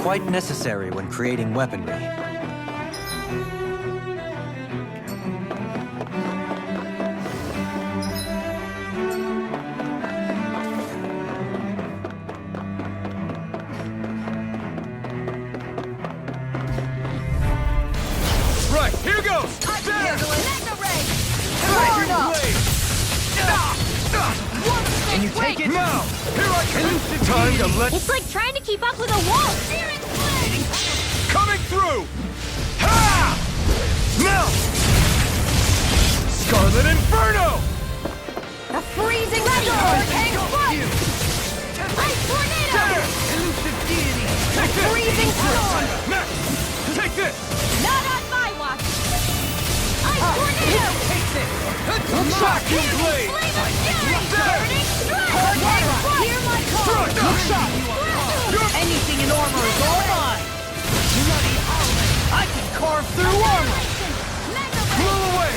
quite necessary when creating weaponry. Right, here goes! Can you take it? Now! Here I come! Time to let... It's like trying to keep up with a wall. Coming through! Ha! Now! Scarlet Inferno! A freezing hurricane flood. Ice tornado. Elusive deity! A freezing storm. Next! Take this! Not on my watch. Ice tornado. Take this! Shocking blade. Flame of fury. Burning strike. Hurricane flood. Hear my call. Look shot! Anything in armor is all mine! Bloody I can carve through armor! Blow away!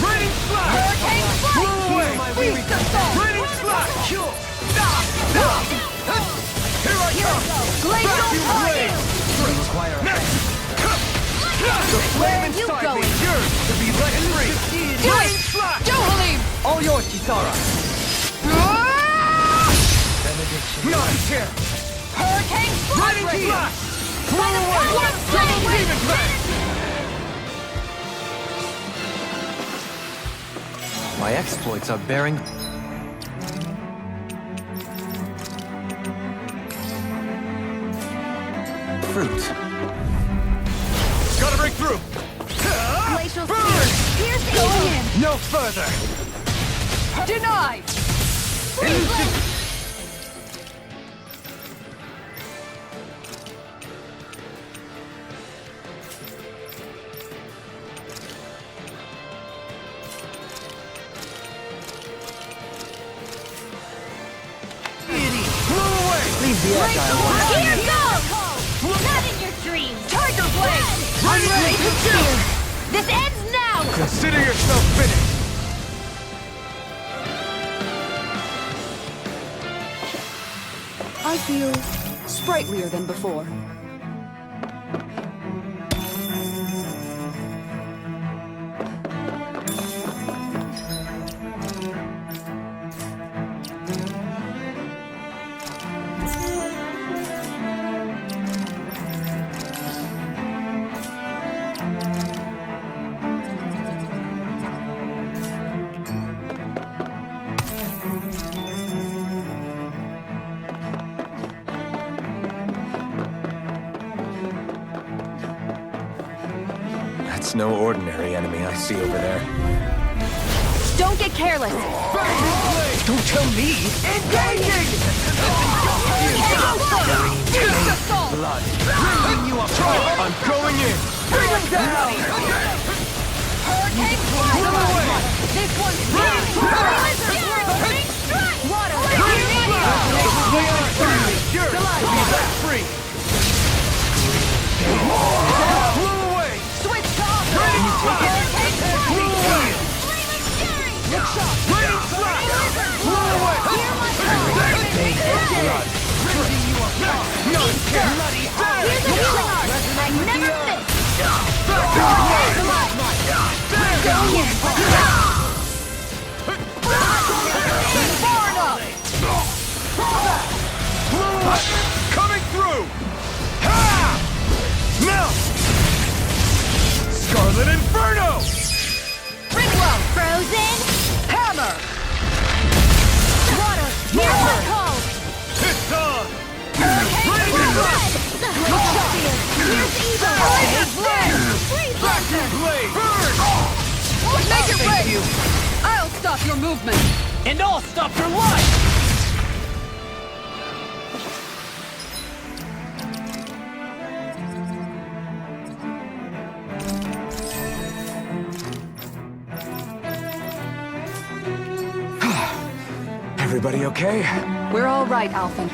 Raining slash! Hurricane Blow flight. away! Feast of salt. Raining slash! Sure! Here I come! Glacial Vacuum blade! tornado. Require a Next! The Where flame are you inside me going? is yours to be let free! Do Raining it. slash! Halim. all yours, Kisara. Not here! Hurricane Raining flood. slash! Blow away! Double demon blade! My exploits are bearing... fruit. Gotta break through! Glacial Burn! spear. Pierce alien. No further! Denied. Elusive... Blow away! Leave the agile one. Here goes. Not in your dreams. Tiger blade. Ready to kill! This ends now. Consider yourself finished! I feel sprightlier than before. That's no ordinary enemy I see over there. Don't get careless. Don't tell me! Engaging! Blood. Bringing you up! I'm going in! Bring him down! Hurricane Blow away! This one's Water. The flame inside is yours to be let free! Blow away! Switch off. Ready to take it! Hurricane Blow away! Look shot. Raining slash! Blow away! Blood. Bringing you up! No! Bloody Here's a shot. I never miss. Far enough. Coming through! Ha! Now! Scarlet Inferno! Ringwell. Frozen. Hammer! Water. Here's my call. It's on! Hurricane flood. Look shot. Here's evil. Freeze Vacuum blade! Burn! Make it rain! I'll stop your movement! And I'll stop your life! Everybody okay? We're all right, Alphen.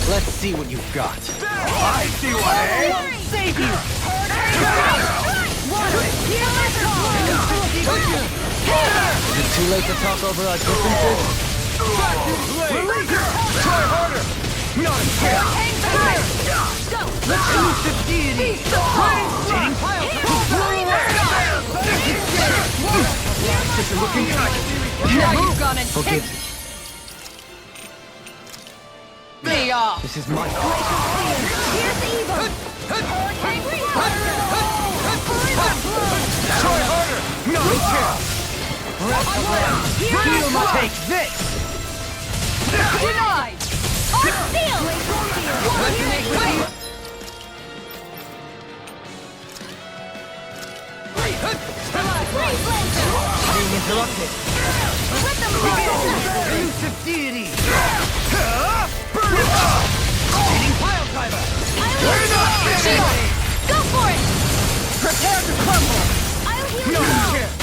Let's see what you've got. I see what I am. Save you! Is it too late to talk over our differences? Try harder! Not a chance! Elusive deity! Dating pile! This is looking good. Now you've gone and Forgive me off. This is my Here's evil. Try harder! Not a chance! Take this! Denied. Being interrupted. Elusive deity! Burn it up! Dating pile driver! Go for it. Prepare to crumble! Not a chance!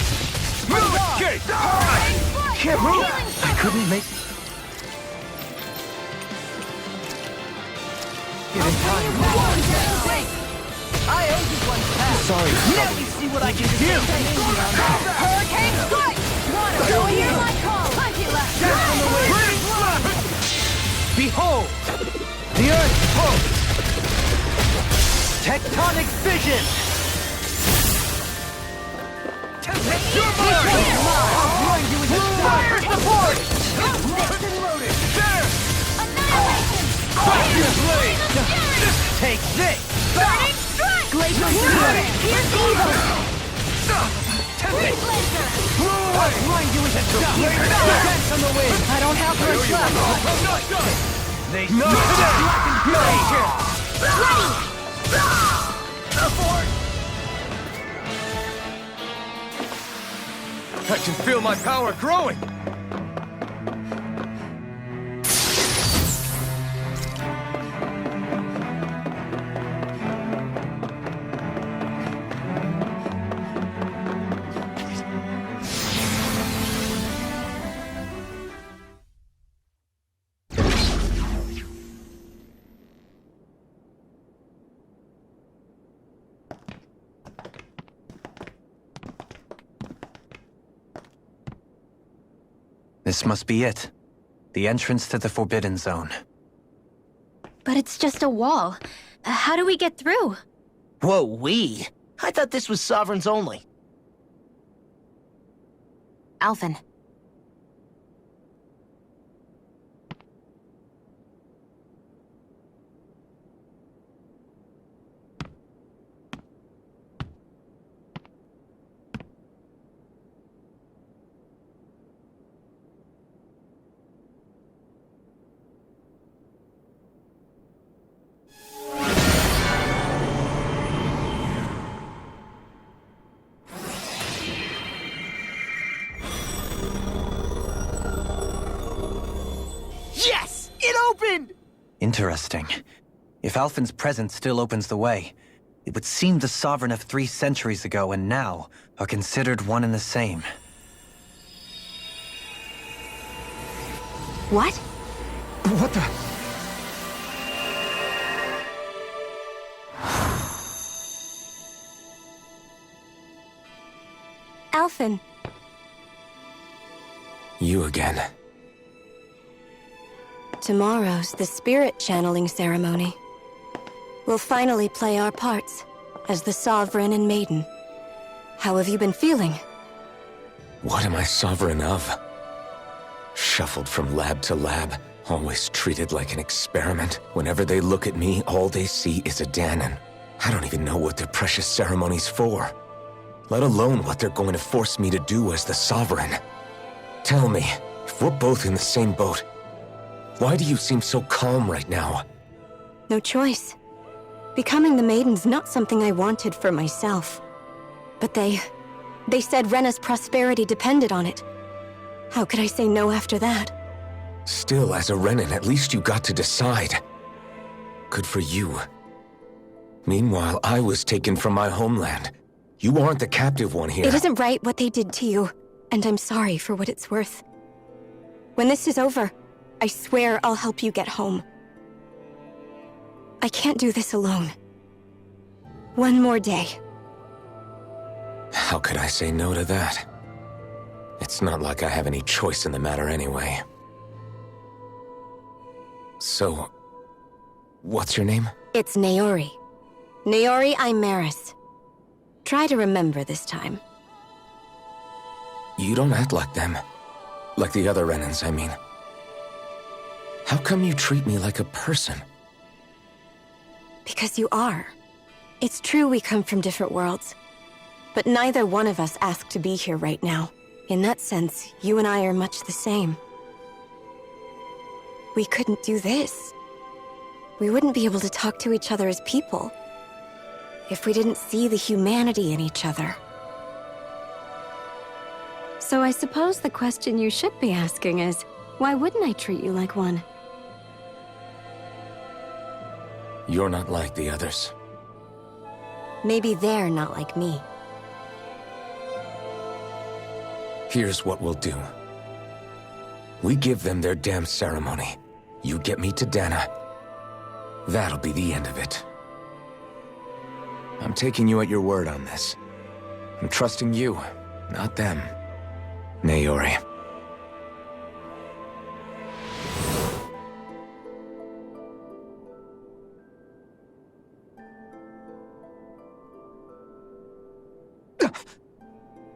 Move it, Kate! Can't move! I couldn't make... Get in time. I owe you one pass. Sorry. Let me see what I can do. Hurricane strike. Water. Hear my call. Punch it left. Behold! The Earth pulse! Tectonic vision! You're mine! I'll blind you with a Fire support! Locked and loaded! There! Annihilation. Fire blade! Take this! Burning strike. Glacial fury. Here's evil. Tempest! Blazer. I'll blind you with a dance on the wind! I don't have much left. I'm not done! They Not today! No chance! I can feel my power growing! This must be it. The entrance to the Forbidden Zone. But it's just a wall. How do we get through? Whoa, we? I thought this was Sovereigns only. Alphen. Yes! It opened! Interesting. If Alphen's presence still opens the way, it would seem the Sovereign of 3 centuries ago and now are considered one and the same. What? What the... Alphen. You again. Tomorrow's the spirit channeling ceremony. We'll finally play our parts as the Sovereign and Maiden. How have you been feeling? What am I sovereign of? Shuffled from lab to lab, always treated like an experiment. Whenever they look at me, all they see is a Danon. I don't even know what their precious ceremony's for, let alone what they're going to force me to do as the Sovereign. Tell me, if we're both in the same boat, why do you seem so calm right now? No choice. Becoming the Maiden's not something I wanted for myself. But they said Rena's prosperity depended on it. How could I say no after that? Still, as a Renan, at least you got to decide. Good for you. Meanwhile, I was taken from my homeland. You aren't the captive one here. It isn't right what they did to you, and I'm sorry for what it's worth. When this is over, I swear I'll help you get home. I can't do this alone. One more day. How could I say no to that? It's not like I have any choice in the matter anyway. So, what's your name? It's Naori. Naori Imaris. Try to remember this time. You don't act like them. Like the other Renans, I mean. How come you treat me like a person? Because you are. It's true we come from different worlds. But neither one of us asked to be here right now. In that sense, you and I are much the same. We couldn't do this. We wouldn't be able to talk to each other as people if we didn't see the humanity in each other. So I suppose the question you should be asking is, why wouldn't I treat you like one? You're not like the others. Maybe they're not like me. Here's what we'll do. We give them their damn ceremony. You get me to Dana. That'll be the end of it. I'm taking you at your word on this. I'm trusting you, not them. Naori.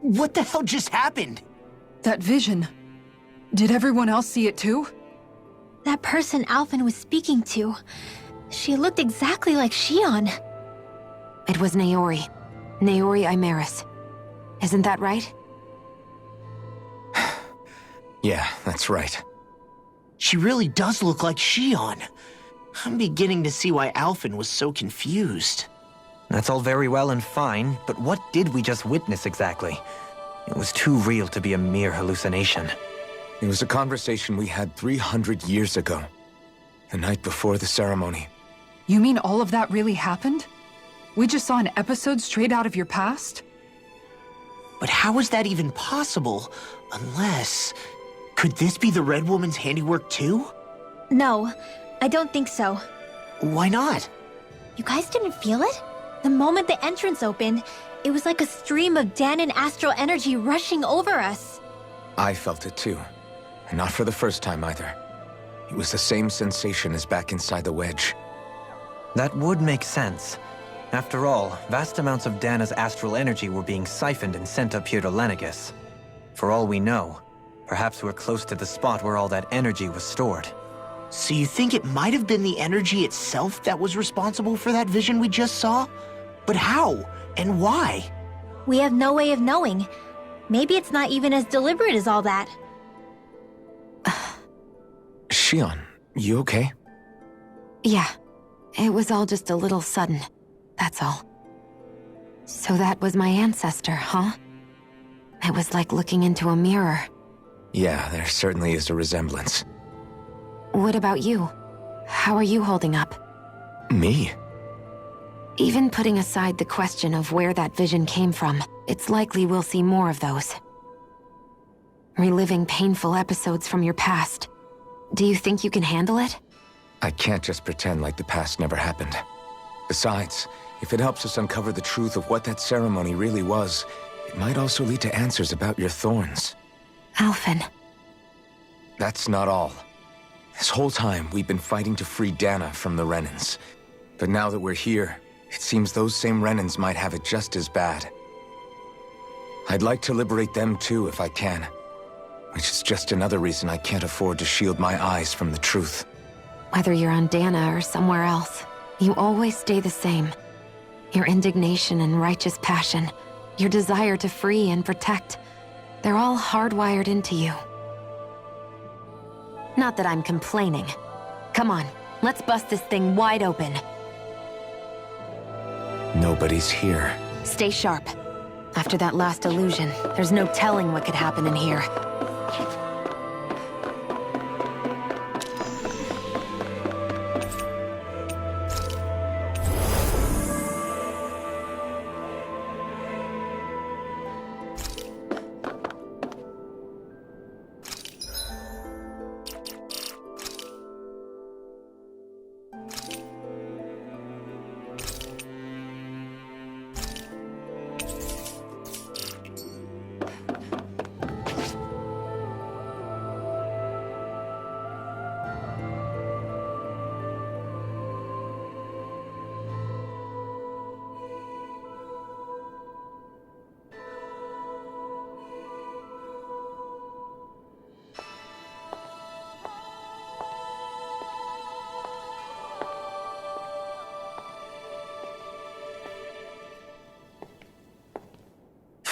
What the hell just happened? That vision. Did everyone else see it too? That person Alphen was speaking to, she looked exactly like Shion. It was Naori. Naori Imaris. Isn't that right? Yeah, that's right. She really does look like Shion. I'm beginning to see why Alphen was so confused. That's all very well and fine, but what did we just witness exactly? It was too real to be a mere hallucination. It was a conversation we had 300 years ago. The night before the ceremony. You mean all of that really happened? We just saw an episode straight out of your past? But how is that even possible? Unless... Could this be the Red Woman's handiwork too? No, I don't think so. Why not? You guys didn't feel it? The moment the entrance opened, it was like a stream of Danon astral energy rushing over us. I felt it too. And not for the first time either. It was the same sensation as back inside the wedge. That would make sense. After all, vast amounts of Dana's astral energy were being siphoned and sent up here to Lenegus. For all we know, perhaps we're close to the spot where all that energy was stored. So you think it might have been the energy itself that was responsible for that vision we just saw? But how? And why? We have no way of knowing. Maybe it's not even as deliberate as all that. Shion, you okay? Yeah. It was all just a little sudden. That's all. So that was my ancestor, huh? It was like looking into a mirror. Yeah, there certainly is a resemblance. What about you? How are you holding up? Me? Even putting aside the question of where that vision came from, it's likely we'll see more of those. Reliving painful episodes from your past. Do you think you can handle it? I can't just pretend like the past never happened. Besides, if it helps us uncover the truth of what that ceremony really was, it might also lead to answers about your thorns. Alphen. That's not all. This whole time, we've been fighting to free Dana from the Renans. But now that we're here, it seems those same Renans might have it just as bad. I'd like to liberate them too if I can. Which is just another reason I can't afford to shield my eyes from the truth. Whether you're on Dana or somewhere else, you always stay the same. Your indignation and righteous passion, your desire to free and protect, they're all hardwired into you. Not that I'm complaining. Come on, let's bust this thing wide open. Nobody's here. Stay sharp. After that last illusion, there's no telling what could happen in here.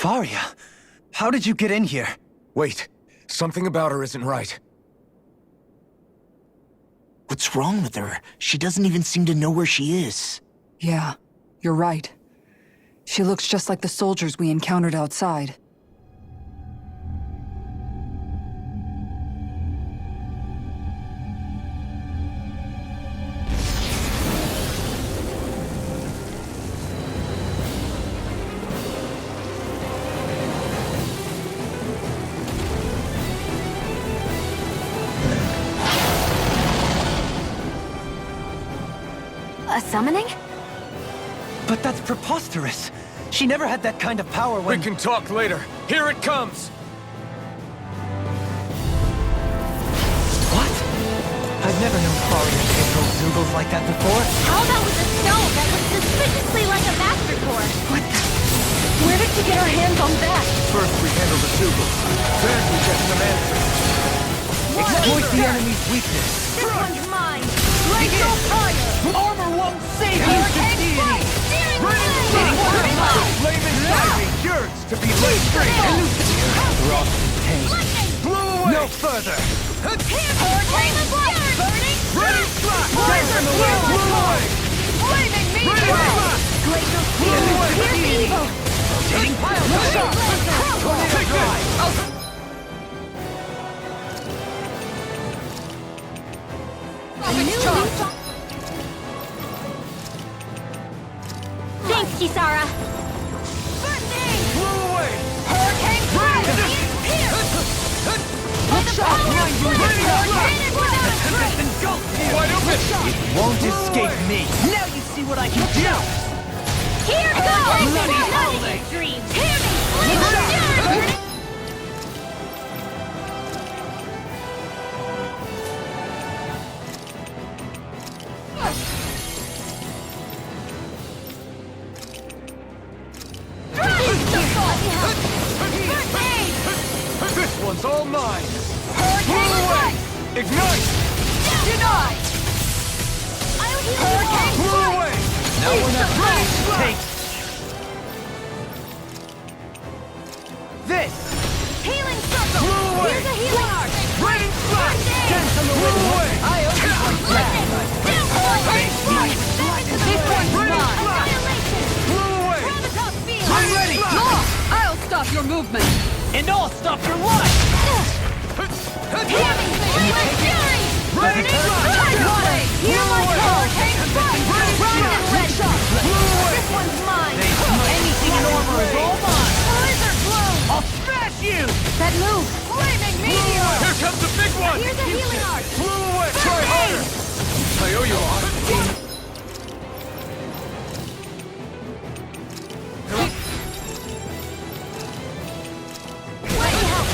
Faria, how did you get in here? Wait, something about her isn't right. What's wrong with her? She doesn't even seem to know where she is. Yeah, you're right. She looks just like the soldiers we encountered outside. A summoning? But that's preposterous. She never had that kind of power when... We can talk later. Here it comes! What? I've never known Faria to control Zoobles like that before. How that was a stone that was suspiciously like a master core. What the... Where did she get her hands on that? First we handle the Zoobles, then we get some answers. Exploit the enemy's weakness. This one's mine. Glacial fire! Armor won't save you, Hurricane Strike! Steering wheel! Flame inside me yearns to be laid straight. Rock pain. Blow away! No further! Hurricane Strike! Burning! Ready, slap! Laser Blow away! Flaming Ready, meteor! slap! Glacial Blow away! Here's the evil! Rotating pile shot! Take this! Thanks, Kisara! Blow away! Hurricane Strike! Here! By the power of Hurricane without a trace! Wide open! Won't escape me! Now you see what I can do! Here goes! Bloody None howling! of your dreams! Hear me! This one's all mine! Hurricane Strike! Ignite! Denied! I'll heal you all! Blow away! Now we're not ready! Take this! Healing circle! Blow away! Here's a healing arc! Rain slash! Dance on the Blow away! I owe you one Lightning! Hurricane Strike! This one's Rain mine! slash! Blow away! Prototype field! I'm ready! I'll stop your movement! And I'll stop your life! Healing Flame Fury! Ready, slash! Hear my call! Hurricane Strike! Run and red shot! Blow away! This one's mine! Anything in armor is all mine! Blizzard blow! I'll smash you! That move! Flaming meteor! Here comes the big one! Here's a healing arc! Blow away! Try harder! I owe you a lot. Let me help!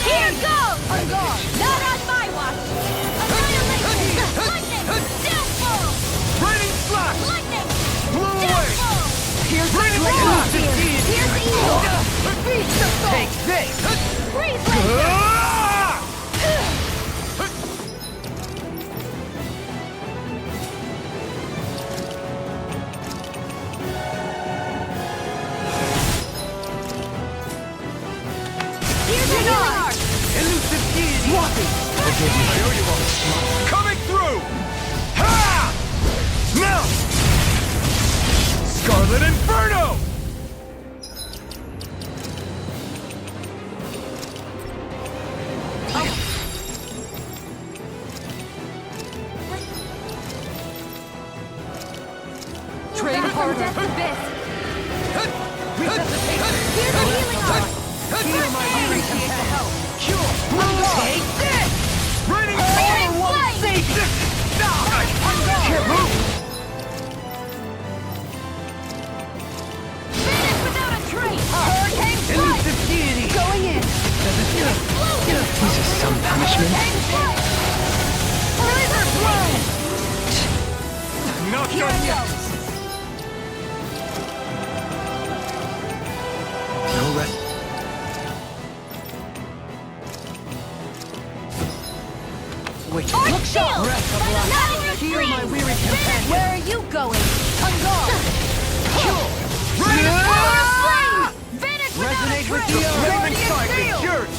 Here goes! On guard! Not on my watch! Annihilation! Lightning! Downfall! Rain slash! Lightning! Blow away! Downfall! Here's Rain slash! Here's the evil! Beast of soul! Take this! Freeze laser! Ah! Here's a healing arc! Elusive deity! I owe you one. Coming through! Ha! Now! Scarlet Inferno! Train harder! Death's abyss! Resuscitation! Here's a healing arc! Heal my weary companion! Cure! Take this! Raining Armor fire! won't save this! Can't move! Finish without a trace! Hurricane Strike! Elusive deity! Going in! Explosion! This is some punishment. Hurricane Strike! Blizzard blow! Not Here done it yet! goes! No rest. Wait, Arc look shield! sharp! Breath of life! Not in your Heal my dreams! weary companion! Where are you going? On guard! Cure! Fire flame! with the flaming siphon! Yours!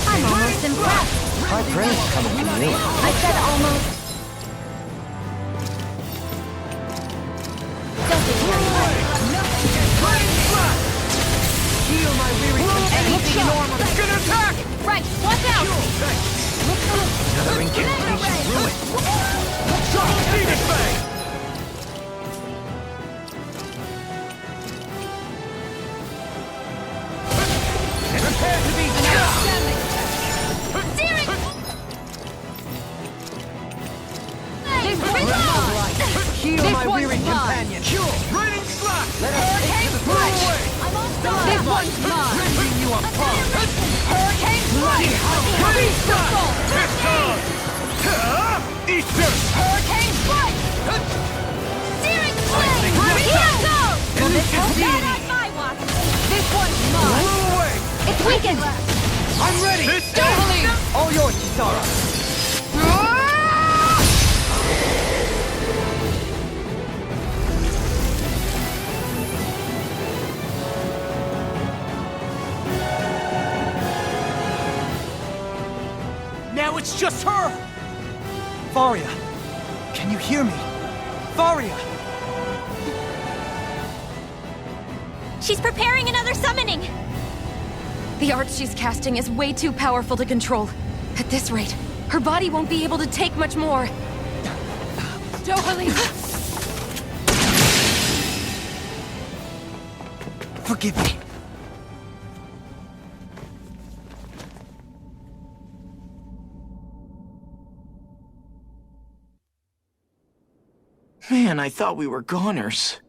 I'm almost impressed. High praise coming from you. I said almost. Don't be worried. Heal my weary anything in armor! It's gonna attack! Right, watch out! Another incantation ruined. Double Phoenix Bang! Prepare to be outstanding! Heal my weary companion! Raining slack! Let us take the throw away! This one's mine! Rending you apart! Hurricane Strike! Release that! Easter! Hurricane Strike! Searing Lightning flame! Here Here goes! Elusive Not deity! on my watch! This one's mine! Blow away! It's weakened! I'm ready! All yours, Kisara! Now it's just her! Faria, can you hear me? Faria! She's preparing another summoning! The art she's casting is way too powerful to control. At this rate, her body won't be able to take much more. Dohalim! Forgive me. Man, I thought we were goners.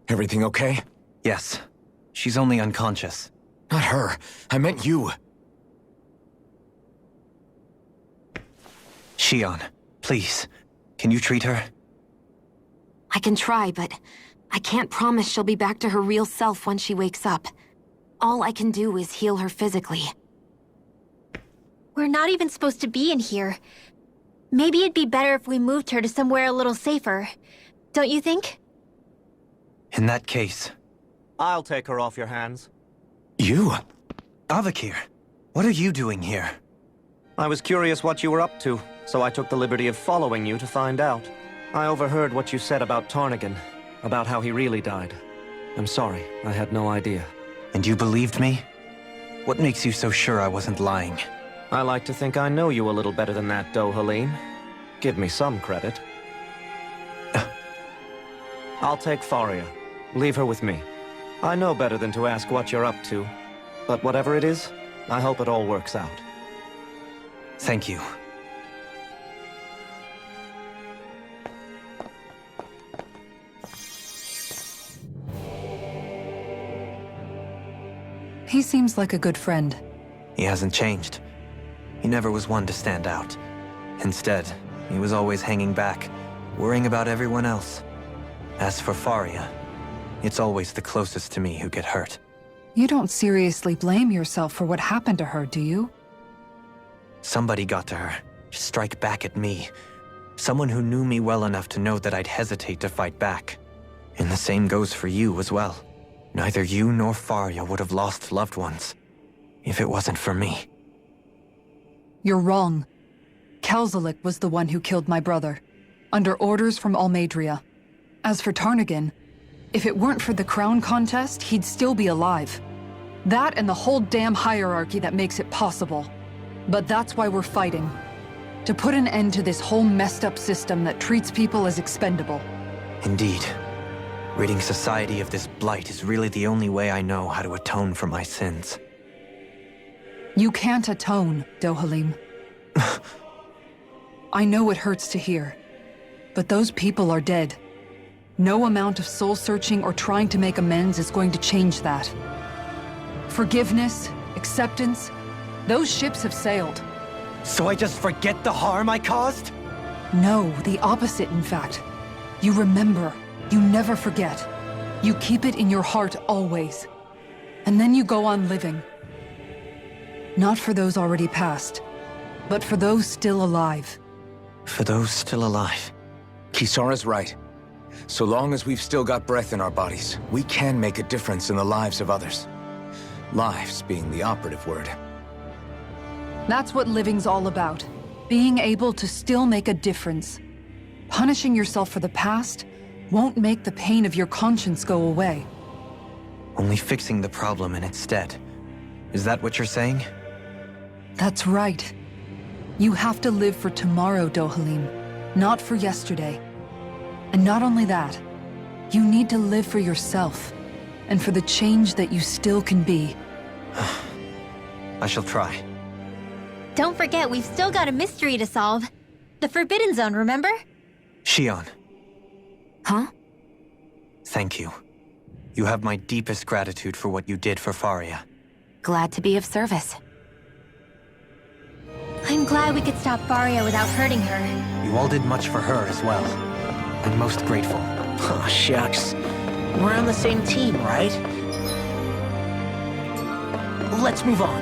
Everything okay? Yes. She's only unconscious. Not her. I meant you. Shion, please. Can you treat her? I can try, but I can't promise she'll be back to her real self when she wakes up. All I can do is heal her physically. We're not even supposed to be in here. Maybe it'd be better if we moved her to somewhere a little safer. Don't you think? In that case... I'll take her off your hands. You? Avakir, what are you doing here? I was curious what you were up to, so I took the liberty of following you to find out. I overheard what you said about Tarnigan, about how he really died. I'm sorry, I had no idea. And you believed me? What makes you so sure I wasn't lying? I like to think I know you a little better than that, Dohalim. Give me some credit. I'll take Faria. Leave her with me. I know better than to ask what you're up to. But whatever it is, I hope it all works out. Thank you. He seems like a good friend. He hasn't changed. He never was one to stand out. Instead, he was always hanging back, worrying about everyone else. As for Faria, it's always the closest to me who get hurt. You don't seriously blame yourself for what happened to her, do you? Somebody got to her, to strike back at me. Someone who knew me well enough to know that I'd hesitate to fight back. And the same goes for you as well. Neither you nor Faria would have lost loved ones, if it wasn't for me. You're wrong. Kelzelik was the one who killed my brother, under orders from Almadria. As for Tarnigan, if it weren't for the crown contest, he'd still be alive. That and the whole damn hierarchy that makes it possible. But that's why we're fighting. To put an end to this whole messed up system that treats people as expendable. Indeed. Ridding society of this blight is really the only way I know how to atone for my sins. You can't atone, Dohalim. I know it hurts to hear, but those people are dead. No amount of soul-searching or trying to make amends is going to change that. Forgiveness, acceptance, those ships have sailed. So I just forget the harm I caused? No, the opposite, in fact. You remember. You never forget. You keep it in your heart always. And then you go on living. Not for those already passed, but for those still alive. For those still alive. Kisara's right. So long as we've still got breath in our bodies, we can make a difference in the lives of others. Lives being the operative word. That's what living's all about. Being able to still make a difference. Punishing yourself for the past won't make the pain of your conscience go away. Only fixing the problem in its stead. Is that what you're saying? That's right. You have to live for tomorrow, Dohalim, not for yesterday. And not only that, you need to live for yourself, and for the change that you still can be. I shall try. Don't forget, we've still got a mystery to solve. The Forbidden Zone, remember? Shion, Huh? thank you. You have my deepest gratitude for what you did for Faria. Glad to be of service. I'm glad we could stop Faria without hurting her. You all did much for her as well. I'm most grateful. Oh, shucks. We're on the same team, right? Let's move on.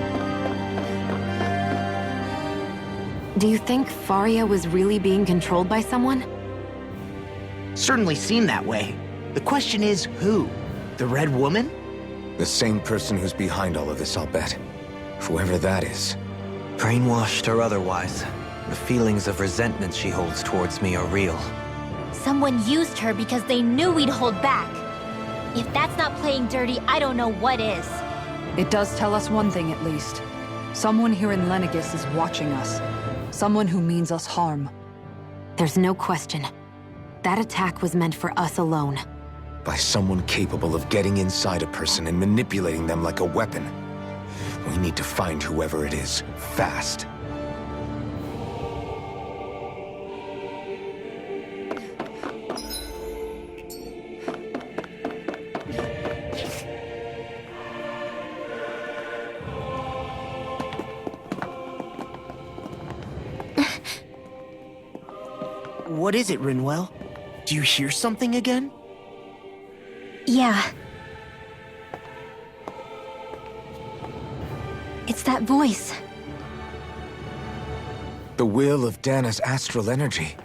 Do you think Faria was really being controlled by someone? Certainly seemed that way. The question is, who? The Red Woman? The same person who's behind all of this, I'll bet. Whoever that is. Brainwashed or otherwise, the feelings of resentment she holds towards me are real. Someone used her because they knew we'd hold back. If that's not playing dirty, I don't know what is. It does tell us one thing at least. Someone here in Lenegis is watching us. Someone who means us harm. There's no question. That attack was meant for us alone. By someone capable of getting inside a person and manipulating them like a weapon. We need to find whoever it is, fast. What is it, Rinwell? Do you hear something again? Yeah. It's that voice. The will of Dana's astral energy.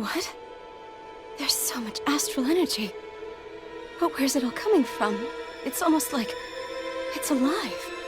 What? There's so much astral energy. But where's it all coming from? It's almost like it's alive.